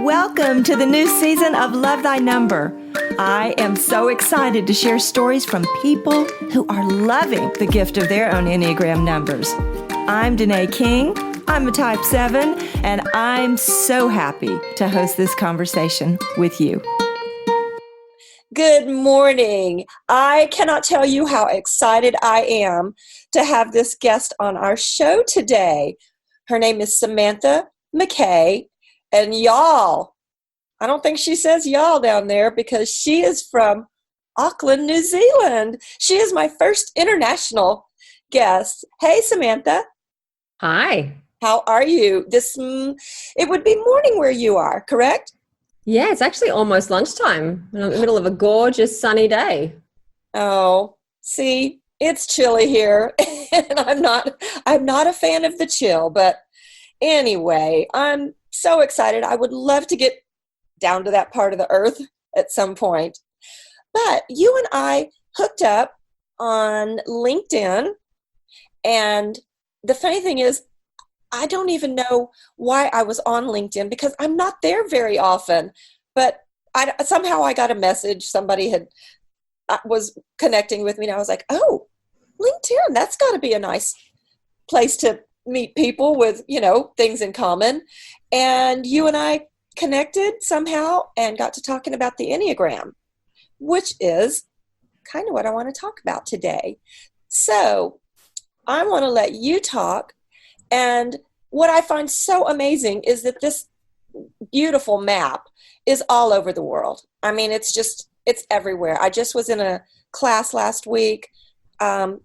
Welcome to the new season of Love Thy Number. I am so excited to share stories from people who are loving the gift of their own Enneagram numbers. I'm Danae King. I'm a Type 7, and I'm so happy to host this conversation with you. Good morning. I cannot tell you how excited I am to have this guest on our show today. Her name is Samantha Mackay. And y'all, I don't think she says y'all down there because she is from Auckland, New Zealand. She is my first international guest. Hey, Samantha. Hi. How are you? It would be morning where you are, correct? Yeah, it's actually almost lunchtime. I'm in the middle of a gorgeous sunny day. Oh, see, it's chilly here, and I'm not a fan of the chill, but anyway, I'm so excited. I would love to get down to that part of the earth at some point. But you and I hooked up on LinkedIn, and the funny thing is, I don't even know why I was on LinkedIn because I'm not there very often. But somehow I got a message. Somebody was connecting with me, and I was like, oh, LinkedIn, that's got to be a nice place to meet people with, things in common. And you and I connected somehow and got to talking about the Enneagram, which is kind of what I want to talk about today. So I want to let you talk. And what I find so amazing is that this beautiful map is all over the world. I mean, it's everywhere. I just was in a class last week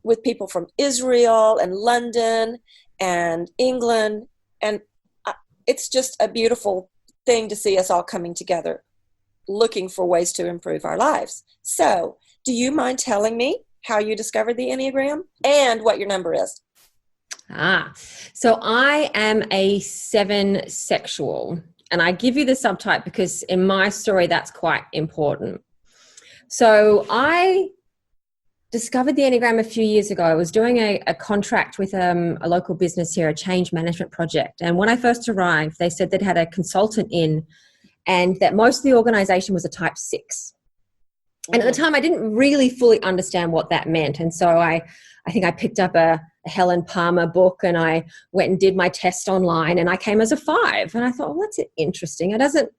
with people from Israel and London and England, and it's just a beautiful thing to see us all coming together, looking for ways to improve our lives. So, do you mind telling me how you discovered the Enneagram and what your number is? So I am a 7 sexual, and I give you the subtype because in my story that's quite important. So I discovered the Enneagram a few years ago. I was doing a contract with a local business here, a change management project. And when I first arrived, they said they'd had a consultant in and that most of the organization was a type 6. And at the time, I didn't really fully understand what that meant. And so I think I picked up a Helen Palmer book and I went and did my test online and I came as a 5. And I thought, well, that's interesting. I don't know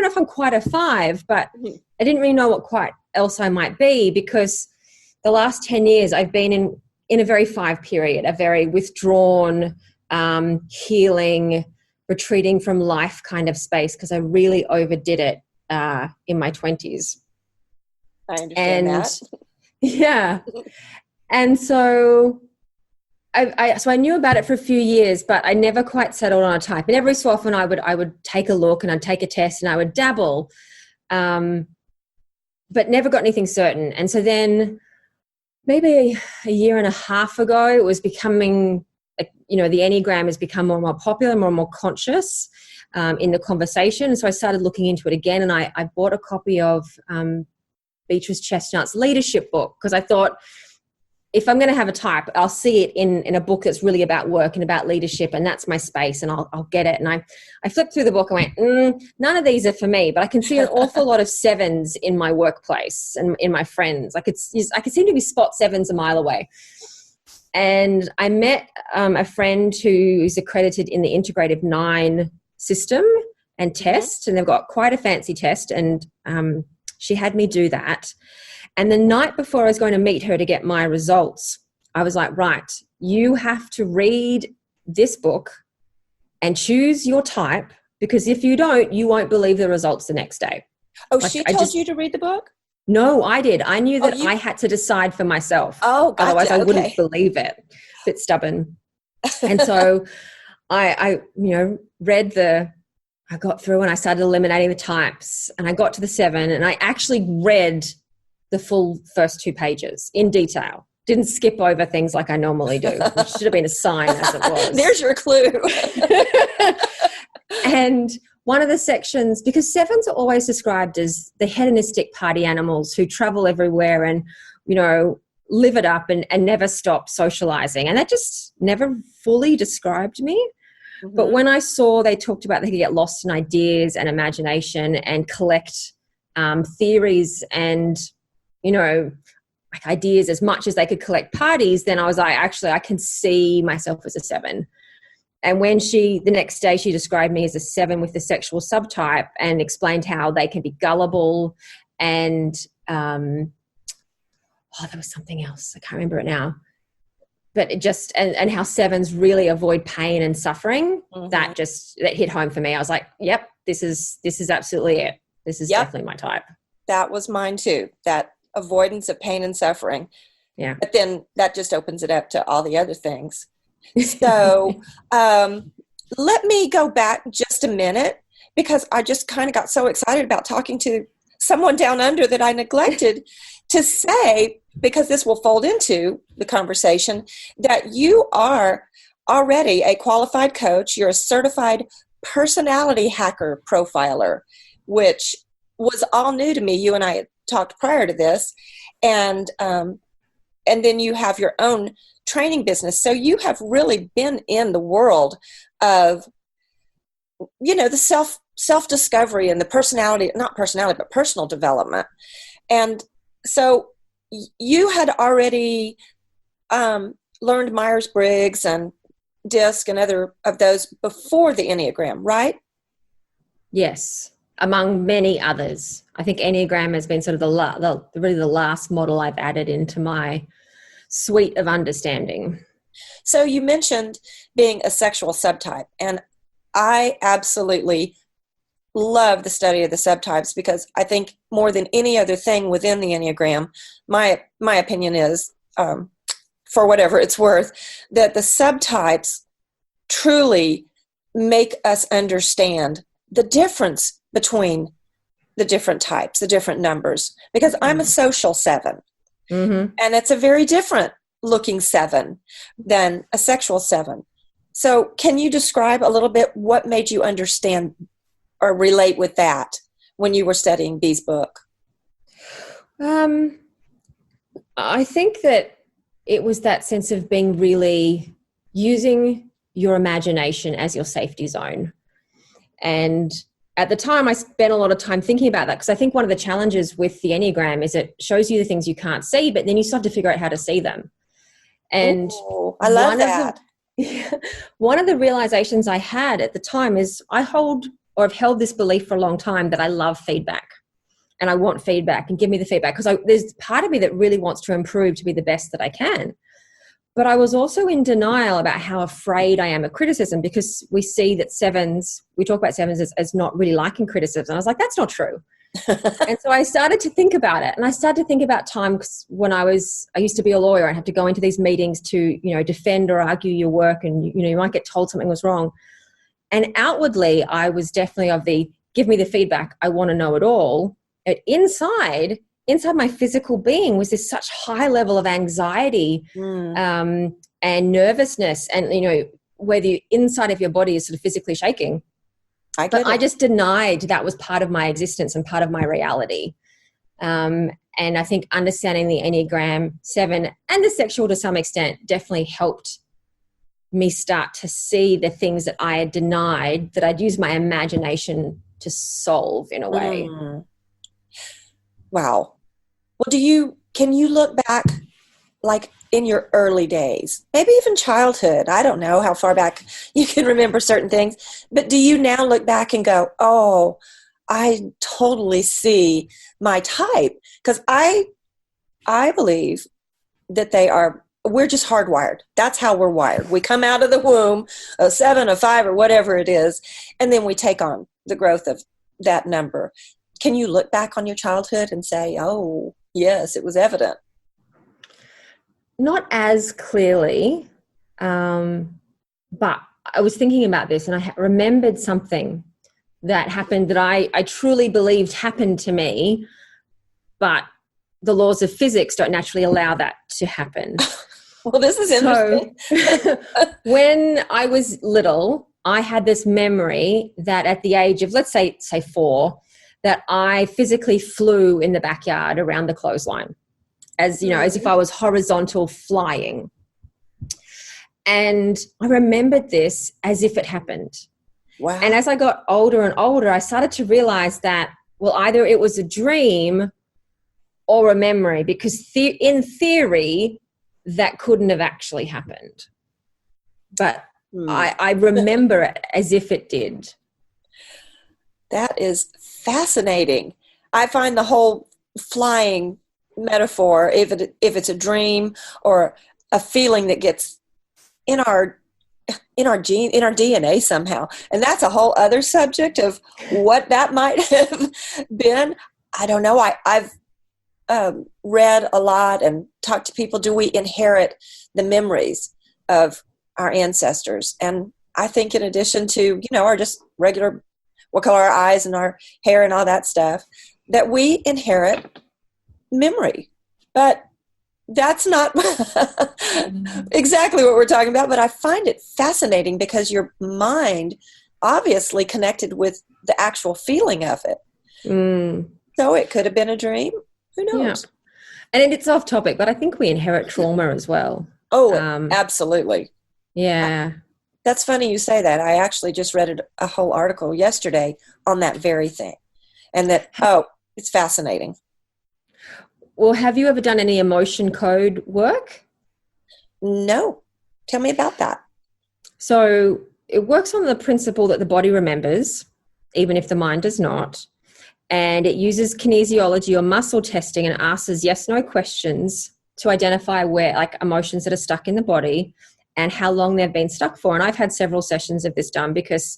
if I'm quite a 5, but I didn't really know what quite else I might be because the last 10 years I've been in a very 5 period, a very withdrawn, healing, retreating from life kind of space because I really overdid it in my 20s. I understand that. Yeah. And so I knew about it for a few years, but I never quite settled on a type. And every so often I would take a look and I'd take a test and I would dabble, but never got anything certain. And so then maybe a year and a half ago, it was becoming, the Enneagram has become more and more popular, more and more conscious in the conversation. And so I started looking into it again, and I bought a copy of Beatrice Chestnut's leadership book because I thought, if I'm going to have a type, I'll see it in a book that's really about work and about leadership, and that's my space, and I'll get it. And I flipped through the book and went, none of these are for me, but I can see an awful lot of 7s in my workplace and in my friends. I could seem to be spot 7s a mile away. And I met a friend who is accredited in the integrative 9 system and test, and they've got quite a fancy test, and she had me do that. And the night before I was going to meet her to get my results, I was like, right, you have to read this book and choose your type, because if you don't, you won't believe the results the next day. Oh, she told you to read the book? No, I did. I knew that I had to decide for myself. Oh, gotcha. Otherwise, I wouldn't believe it. A bit stubborn. And so I got through and I started eliminating the types, and I got to the 7, and I actually read the full first 2 pages in detail. Didn't skip over things like I normally do, which should have been a sign as it was. There's your clue. And one of the sections, because 7s are always described as the hedonistic party animals who travel everywhere and, live it up and never stop socializing. And that just never fully described me. But when I saw they talked about they could get lost in ideas and imagination and collect theories and, like ideas as much as they could collect parties, then I was like, actually, I can see myself as a 7. And when the next day she described me as a 7 with the sexual subtype and explained how they can be gullible and, there was something else. I can't remember it now. But it just, and how 7s really avoid pain and suffering, that hit home for me. I was like, yep, this is absolutely it. This is definitely my type. That was mine too. That avoidance of pain and suffering. Yeah. But then that just opens it up to all the other things. So let me go back just a minute, because I just kind of got so excited about talking to someone down under that I neglected to say, because this will fold into the conversation, that you are already a qualified coach. You're a certified personality hacker profiler, which was all new to me. You and I had talked prior to this, and then you have your own training business. So you have really been in the world of, the self-discovery and the not personality, but personal development. And so you had already learned Myers-Briggs and DISC and other of those before the Enneagram, right? Yes, among many others. I think Enneagram has been sort of really the last model I've added into my suite of understanding. So you mentioned being a sexual subtype, and I absolutely love the study of the subtypes, because I think more than any other thing within the Enneagram, my opinion is, for whatever it's worth, that the subtypes truly make us understand the difference between the different types, the different numbers, because I'm a social 7. And it's a very different looking 7 than a sexual 7. So can you describe a little bit what made you understand or relate with that when you were studying Bee's book? I think that it was that sense of being really using your imagination as your safety zone. And at the time, I spent a lot of time thinking about that, because I think one of the challenges with the Enneagram is it shows you the things you can't see, but then you still have to figure out how to see them. And I love that. One of the realizations I had at the time is I've held this belief for a long time that I love feedback and I want feedback and give me the feedback, because there's part of me that really wants to improve to be the best that I can. But I was also in denial about how afraid I am of criticism, because we see that 7s, we talk about 7s as not really liking criticism. I was like, that's not true. And so I started to think about it, and I started to think about times when I used to be a lawyer and have to go into these meetings to, defend or argue your work, and, you might get told something was wrong. And outwardly, I was definitely of the give me the feedback, I want to know it all. But inside my physical being was this such high level of anxiety and nervousness, and, where the inside of your body is sort of physically shaking. I just denied that was part of my existence and part of my reality. And I think understanding the Enneagram 7 and the sexual to some extent definitely helped me start to see the things that I had denied, that I'd use my imagination to solve in a way. Wow. Well, can you look back, like in your early days, maybe even childhood? I don't know how far back you can remember certain things, but do you now look back and go, oh, I totally see my type? Because I believe that we're just hardwired. That's how we're wired. We come out of the womb, a 7, a 5, or whatever it is, and then we take on the growth of that number. Can you look back on your childhood and say, oh, yes, it was evident? Not as clearly, but I was thinking about this, and I remembered something that happened that I truly believed happened to me, but the laws of physics don't naturally allow that to happen. Well, this is interesting. So, when I was little, I had this memory that at the age of, let's say 4, that I physically flew in the backyard around the clothesline, as if I was horizontal flying. And I remembered this as if it happened. Wow. And as I got older and older, I started to realize that, well, either it was a dream or a memory, because in theory, that couldn't have actually happened. But I remember it as if it did. That is fascinating. I find the whole flying metaphor, if it's a dream or a feeling that gets in our DNA somehow, and that's a whole other subject of what that might have been. I don't know. I've read a lot and talked to people. Do we inherit the memories of our ancestors? And I think in addition to, our just regular, what color our eyes and our hair and all that stuff, that we inherit memory. But that's not exactly what we're talking about. But I find it fascinating because your mind obviously connected with the actual feeling of it. So it could have been a dream. Who knows? Yeah. And it's off topic, but I think we inherit trauma as well. Oh, absolutely. Yeah. That's funny you say that. I actually just read a whole article yesterday on that very thing. And that, it's fascinating. Well, have you ever done any emotion code work? No. Tell me about that. So it works on the principle that the body remembers, even if the mind does not. And it uses kinesiology or muscle testing and asks yes/no questions to identify where, like, emotions that are stuck in the body and how long they've been stuck for. And I've had several sessions of this done because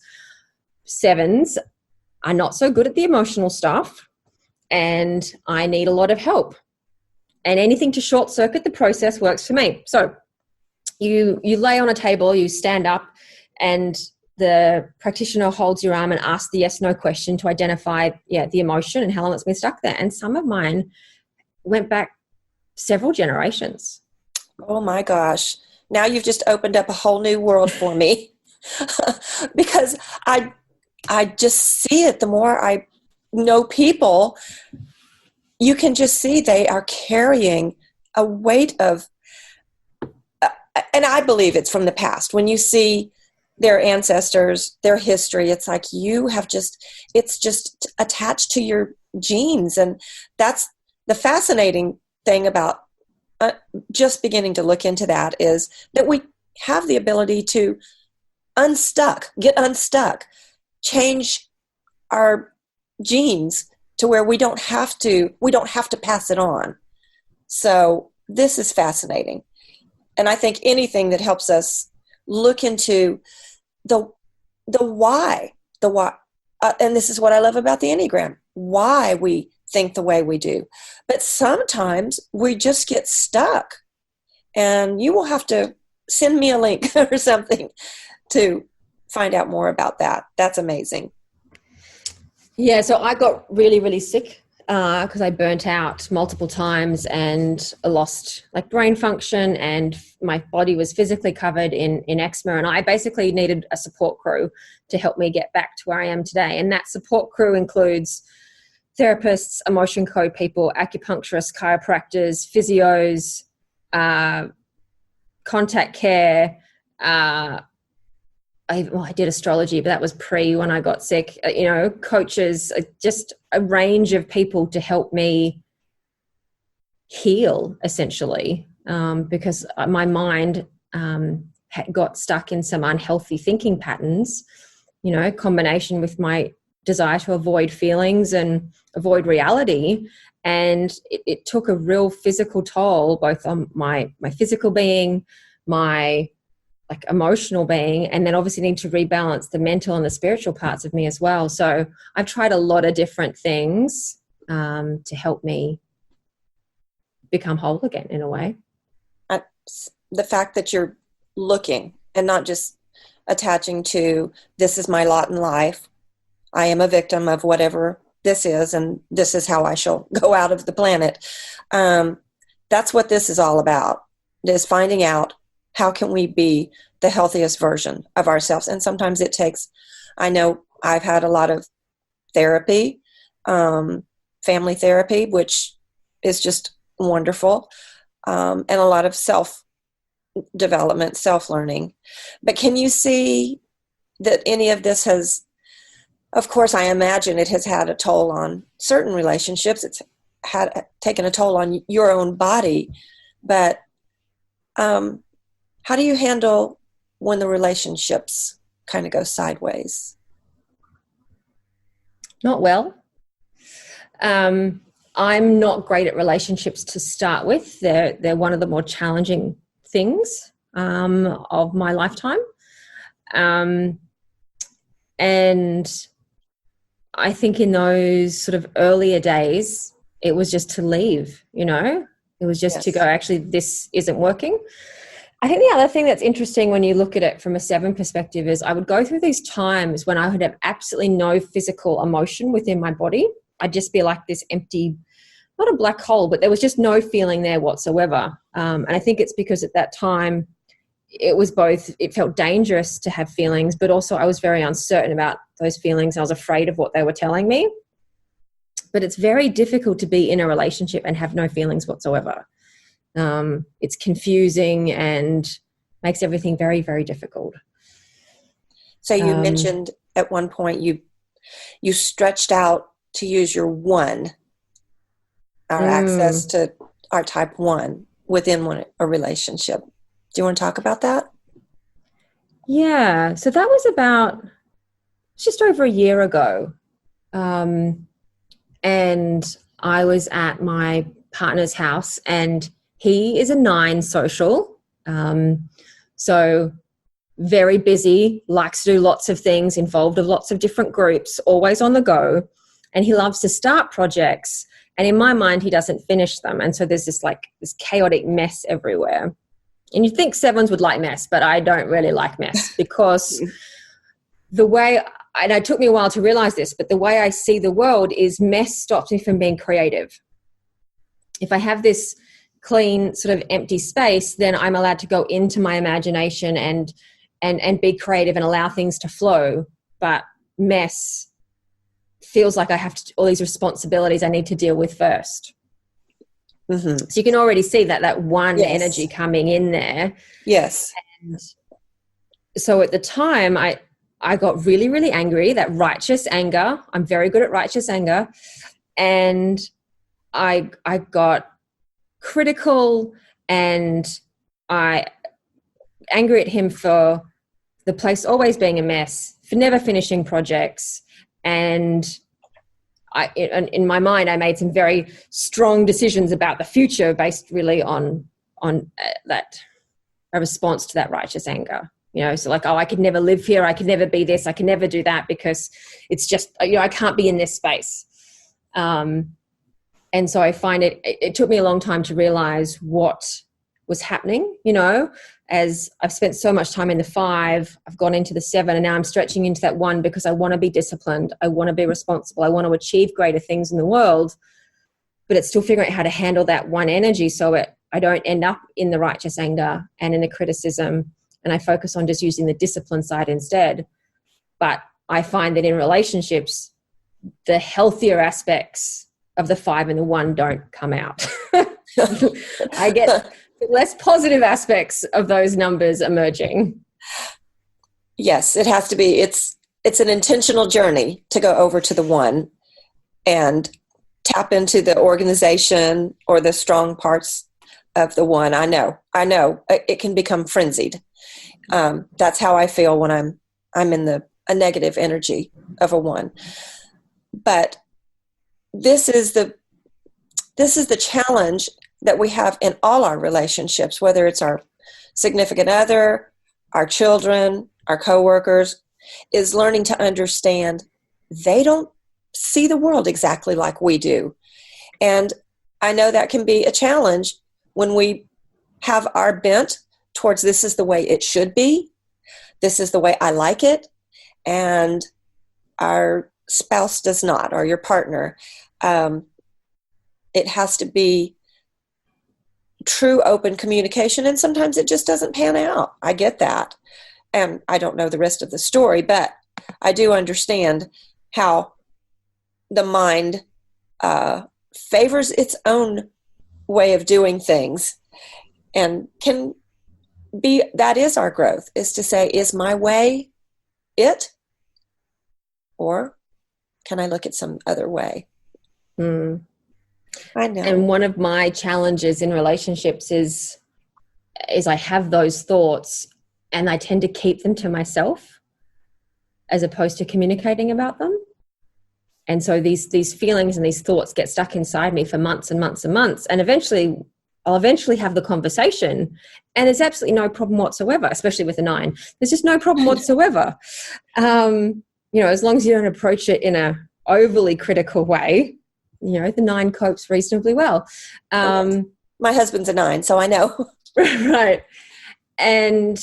7s are not so good at the emotional stuff, and I need a lot of help. And anything to short circuit the process works for me. So you lay on a table, you stand up, and the practitioner holds your arm and asks the yes/no question to identify the emotion and how long it's been stuck there. And some of mine went back several generations. Oh my gosh. Now you've just opened up a whole new world for me. Because I just see it. The more I know people, you can just see they are carrying a weight of, and I believe it's from the past. When you see their ancestors, their history, it's like it's just attached to your genes. And that's the fascinating thing about just beginning to look into that, is that we have the ability to get unstuck, change our genes to where we don't have to pass it on. So this is fascinating. And I think anything that helps us look into the why, and this is what I love about the Enneagram, why we think the way we do. But sometimes we just get stuck, and you will have to send me a link or something to find out more about that. That's amazing. Yeah, so I got really, really sick because I burnt out multiple times and lost brain function, and my body was physically covered in eczema, and I basically needed a support crew to help me get back to where I am today. And that support crew includes therapists, emotion code people, acupuncturists, chiropractors, physios, contact care. I did astrology, but that was pre when I got sick. Coaches, just a range of people to help me heal, essentially, because my mind got stuck in some unhealthy thinking patterns, combination with my desire to avoid feelings and avoid reality. And it took a real physical toll, both on my physical being, my emotional being, and then obviously need to rebalance the mental and the spiritual parts of me as well. So I've tried a lot of different things to help me become whole again, in a way. The fact that you're looking and not just attaching to, this is my lot in life, I am a victim of whatever this is, and this is how I shall go out of the planet. That's what this is all about, is finding out how can we be the healthiest version of ourselves. And sometimes it takes, I know I've had a lot of therapy, family therapy, which is just wonderful, and a lot of development, self-learning. But can you see that any of this has, of course, I imagine it has had a toll on certain relationships. It's taken a toll on your own body. But how do you handle when the relationships kind of go sideways? Not well. I'm not great at relationships to start with. They're one of the more challenging things of my lifetime. And I think in those sort of earlier days, it was just to leave, it was just to go, actually, this isn't working. I think the other thing that's interesting when you look at it from a 7 perspective is I would go through these times when I would have absolutely no physical emotion within my body. I'd just be like this empty, not a black hole, but there was just no feeling there whatsoever. And I think it's because at that time it was both, it felt dangerous to have feelings, but also I was very uncertain about those feelings. I was afraid of what they were telling me. But it's very difficult to be in a relationship and have no feelings whatsoever. It's confusing and makes everything very, very difficult. So you mentioned at one point you stretched out to use your 1, our access to our type 1 within a relationship. Do you want to talk about that? Yeah. So that was about just over a year ago. And I was at my partner's house, and he is a 9 social. So very busy, likes to do lots of things, involved with lots of different groups, always on the go. And he loves to start projects. And in my mind, he doesn't finish them. And so there's this chaotic mess everywhere. And you'd think 7s would like mess, but I don't really like mess because the way, and it took me a while to realize this, but the way I see the world is mess stops me from being creative. If I have this clean sort of empty space, then I'm allowed to go into my imagination and be creative and allow things to flow. But mess feels like I have all these responsibilities I need to deal with first. Mm-hmm. So you can already see that 1 energy coming in there. Yes. And so at the time, I got really, really angry, that righteous anger. I'm very good at righteous anger. And I got critical and I angry at him for the place always being a mess, for never finishing projects. And in my mind, I made some very strong decisions about the future based really on that, a response to that righteous anger. So I could never live here. I could never be this. I could never do that because it's just, I can't be in this space. And so I find it took me a long time to realize what was happening, as I've spent so much time in the 5, I've gone into the 7, and now I'm stretching into that 1 because I want to be disciplined. I want to be responsible. I want to achieve greater things in the world, but it's still figuring out how to handle that 1 energy so I don't end up in the righteous anger and in the criticism, and I focus on just using the discipline side instead. But I find that in relationships, the healthier aspects of the 5 and the 1 don't come out. I get less positive aspects of those numbers emerging. Yes, it has to be. It's an intentional journey to go over to the 1 and tap into the organization or the strong parts of the 1. I know it can become frenzied. That's how I feel when I'm in a negative energy of a 1. But this is the challenge that we have in all our relationships, whether it's our significant other, our children, our coworkers, is learning to understand they don't see the world exactly like we do. And I know that can be a challenge when we have our bent towards this is the way it should be, this is the way I like it, and our spouse does not, or your partner. It has to be true open communication, and sometimes it just doesn't pan out. I get that. And I don't know the rest of the story, but I do understand how the mind favors its own way of doing things and can that is our growth, is to say, is my way it? Or can I look at some other way? Mm. I know. And one of my challenges in relationships is I have those thoughts and I tend to keep them to myself as opposed to communicating about them. And so these feelings and these thoughts get stuck inside me for months and months and months. And I'll eventually have the conversation, and there's absolutely no problem whatsoever, especially with a 9. There's just no problem whatsoever. As long as you don't approach it in a overly critical way, the 9 copes reasonably well. My husband's a 9, so I know. Right. And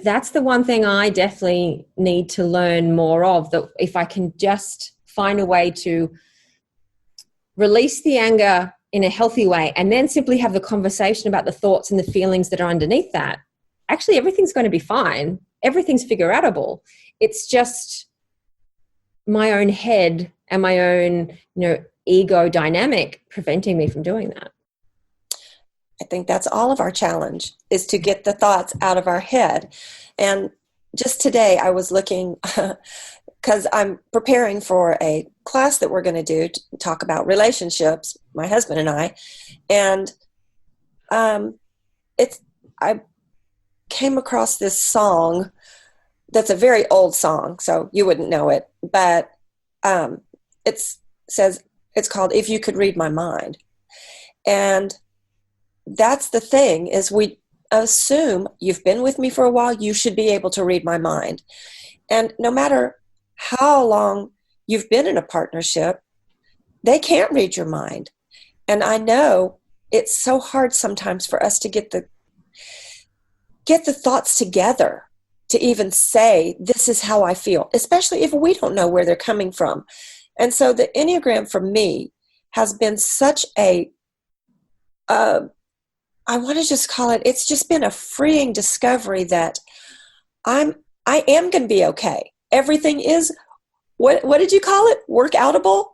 that's the one thing I definitely need to learn more of, that if I can just find a way to release the anger in a healthy way and then simply have the conversation about the thoughts and the feelings that are underneath that, actually everything's going to be fine. Everything's figure-outable. It's just my own head and my own, ego dynamic preventing me from doing that. I think that's all of our challenge, is to get the thoughts out of our head. And just today I was looking, because I'm preparing for a class that we're going to do to talk about relationships, my husband and I. And I came across this song that's a very old song, so you wouldn't know it, but it's called "If You Could Read My Mind." And that's the thing, is we assume you've been with me for a while, you should be able to read my mind. And no matter how long you've been in a partnership, they can't read your mind. And I know it's so hard sometimes for us to get the thoughts together to even say, this is how I feel, especially if we don't know where they're coming from. And so the Enneagram for me has been such a I want to just call it, it's just been a freeing discovery that I am going to be okay. Everything is, what did you call it? Workoutable?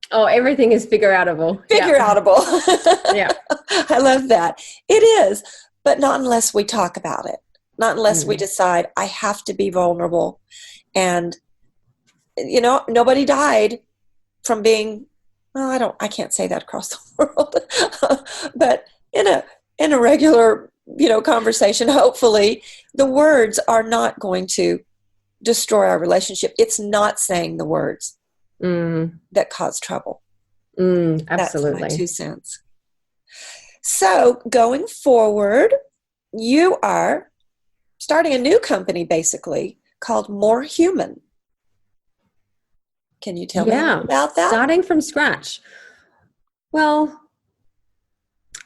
Oh, everything is figure-outable. Figure-outable. Yeah. I love that. It is, but not unless we talk about it. Not unless we decide I have to be vulnerable. And, nobody died from being, well, I can't say that across the world, but in a regular, conversation, hopefully the words are not going to destroy our relationship. It's not saying the words that cause trouble. Absolutely. That's my 2 cents. So going forward, you are starting a new company, basically, called More Human. Can you tell me about that? Starting from scratch. Well,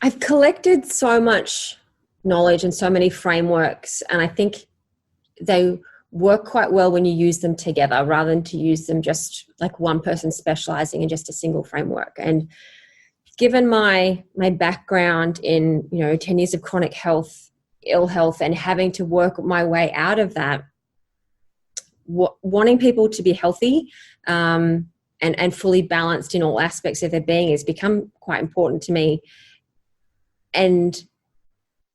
I've collected so much knowledge and so many frameworks, and I think they work quite well when you use them together rather than to use them just like one person specializing in just a single framework. And given my background in 10 years of chronic ill health, and having to work my way out of that, wanting people to be healthy and fully balanced in all aspects of their being has become quite important to me. And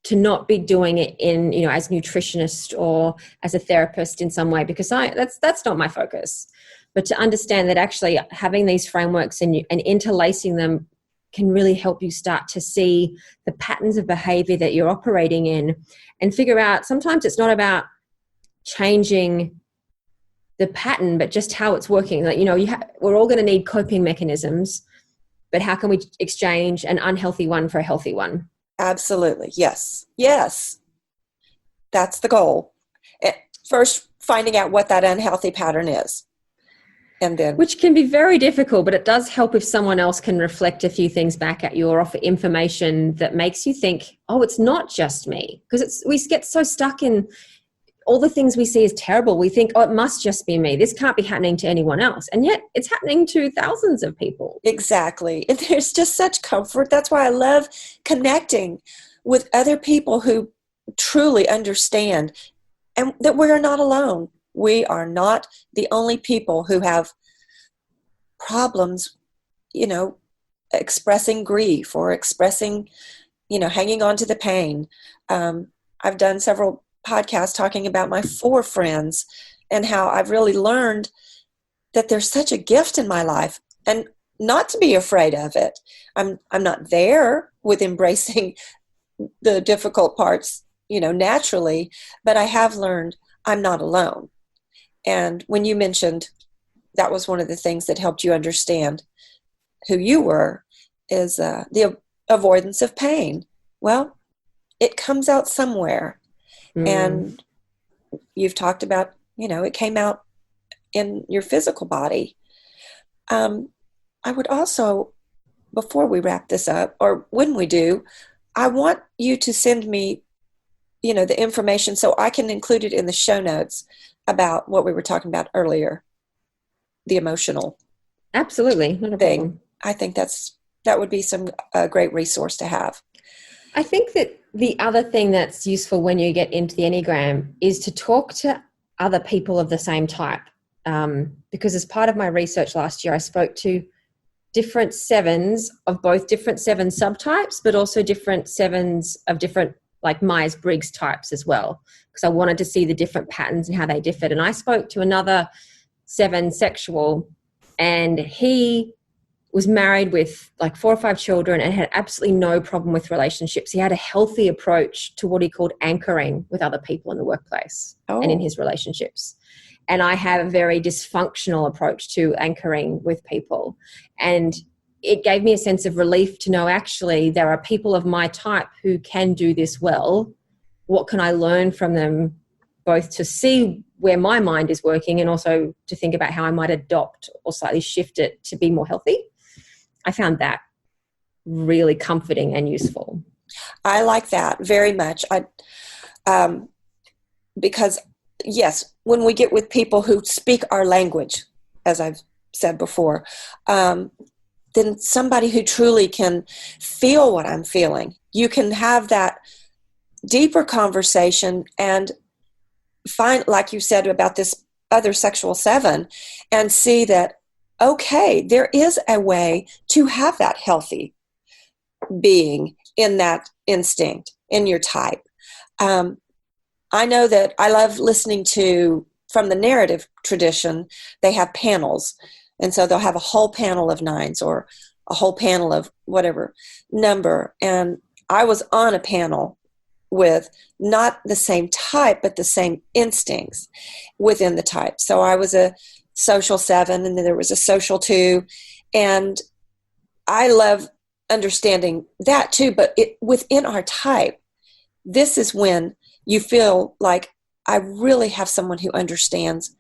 to not be doing it in, as nutritionist or as a therapist in some way, because that's not my focus. But to understand that actually having these frameworks and interlacing them can really help you start to see the patterns of behavior that you're operating in, and figure out sometimes it's not about changing the pattern, but just how it's working. Like, we're all going to need coping mechanisms, but how can we exchange an unhealthy one for a healthy one? Absolutely. Yes. Yes. That's the goal. First, finding out what that unhealthy pattern is. And then, which can be very difficult, but it does help if someone else can reflect a few things back at you or offer information that makes you think, oh, it's not just me. Because we get so stuck in all the things we see as terrible. We think, oh, it must just be me. This can't be happening to anyone else. And yet it's happening to thousands of people. Exactly. And there's just such comfort. That's why I love connecting with other people who truly understand, and that we're not alone. We are not the only people who have problems, expressing grief or expressing hanging on to the pain. I've done several podcasts talking about my 4 friends and how I've really learned that there's such a gift in my life and not to be afraid of it. I'm not there with embracing the difficult parts, naturally, but I have learned I'm not alone. And when you mentioned that was one of the things that helped you understand who you were, is the avoidance of pain. Well, it comes out somewhere. And you've talked about, it came out in your physical body. I would also, before we wrap this up, or when we do, I want you to send me, the information so I can include it in the show notes about what we were talking about earlier, the emotional. Absolutely, not a thing. problem. I think that would be some great resource to have. I think that the other thing that's useful when you get into the Enneagram is to talk to other people of the same type. Because as part of my research last year, I spoke to different 7s of both different 7 subtypes, but also different 7s of different, like Myers-Briggs types as well, because I wanted to see the different patterns and how they differed. And I spoke to another 7 sexual, and he was married with like 4 or 5 children and had absolutely no problem with relationships. He had a healthy approach to what he called anchoring with other people in the workplace and in his relationships. And I have a very dysfunctional approach to anchoring with people. And it gave me a sense of relief to know actually there are people of my type who can do this well. What can I learn from them, both to see where my mind is working and also to think about how I might adopt or slightly shift it to be more healthy. I found that really comforting and useful. I like that very much. Because yes, when we get with people who speak our language, as I've said before, then somebody who truly can feel what I'm feeling, you can have that deeper conversation and find, like you said about this other sexual 7, and see that, okay, there is a way to have that healthy being in that instinct, in your type. I know that I love listening to, from the narrative tradition, they have panels. And so they'll have a whole panel of 9s or a whole panel of whatever number. And I was on a panel with not the same type, but the same instincts within the type. So I was a social 7, and then there was a social 2. And I love understanding that too, but within our type, this is when you feel like I really have someone who understands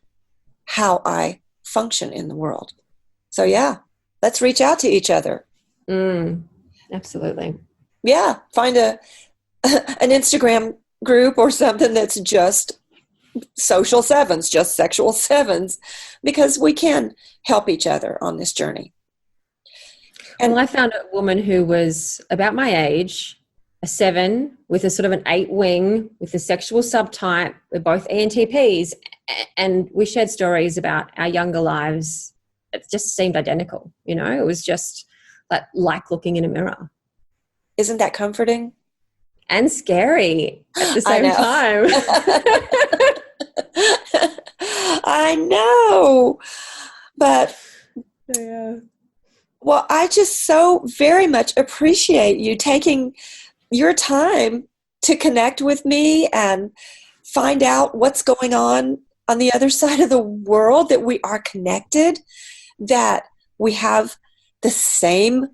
how I function in the world. So yeah, let's reach out to each other. Absolutely. Yeah, find an Instagram group or something that's just social 7s, just sexual 7s, because we can help each other on this journey. And I found a woman who was about my age, a 7 with a sort of an 8 wing with a sexual subtype. We're both ENTPs, and we shared stories about our younger lives. It just seemed identical, it was just like looking in a mirror. Isn't that comforting? And scary at the same time. I know. But yeah. Well, I just so very much appreciate you taking your time to connect with me and find out what's going on the other side of the world, that we are connected, that we have the same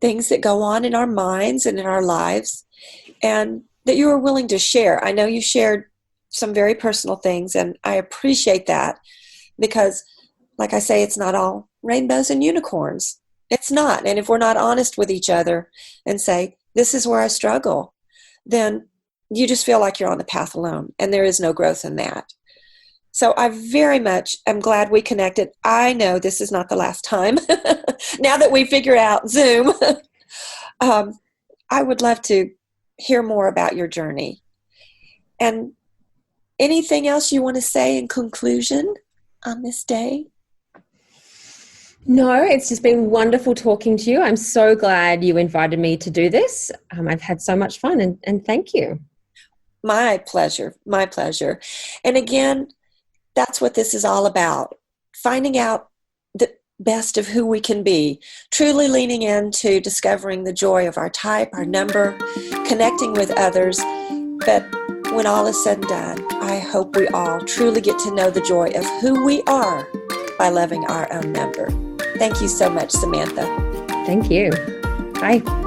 things that go on in our minds and in our lives, and that you are willing to share. I know you shared some very personal things, and I appreciate that, because, like I say, it's not all rainbows and unicorns. It's not. And if we're not honest with each other and say, this is where I struggle, then you just feel like you're on the path alone, and there is no growth in that. So I very much am glad we connected. I know this is not the last time. Now that we figure out Zoom, I would love to hear more about your journey. And anything else you want to say in conclusion on this day? No, it's just been wonderful talking to you. I'm so glad you invited me to do this. I've had so much fun, and thank you. My pleasure. My pleasure. And again, that's what this is all about. Finding out the best of who we can be, truly leaning into discovering the joy of our type, our number, connecting with others. But when all is said and done, I hope we all truly get to know the joy of who we are by loving our own number. Thank you so much, Samantha. Thank you. Bye.